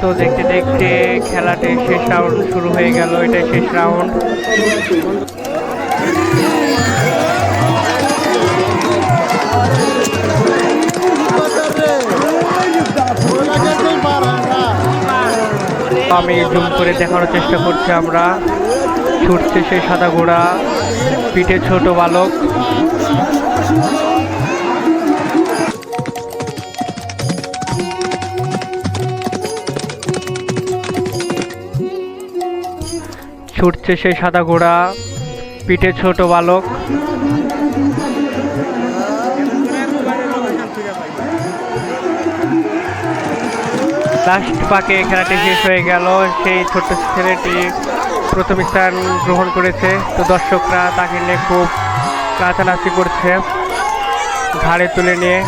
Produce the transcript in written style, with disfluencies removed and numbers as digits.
তো দেখতে দেখতে খেলাতে শেষ রাউন্ড শুরু হয়ে গেল। এটাই শেষ রাউন্ড। আমি জুম করে দেখানোর চেষ্টা করছি আমরা। ছুটছে সেই সাদা ঘোড়া, পিঠে ছোট বালক। ছুটছে সেই সাদা ঘোড়া, পিঠে ছোট বালক। লাস্ট পাকে খেলাটি শেষ হয়ে গেল। সেই ছোট্ট ছেলেটি প্রথম স্থান গ্রহণ করেছে। তো দর্শকরা তাকে নিয়ে খুব নাচানাচি করছে ঘাড়ে তুলে নিয়ে।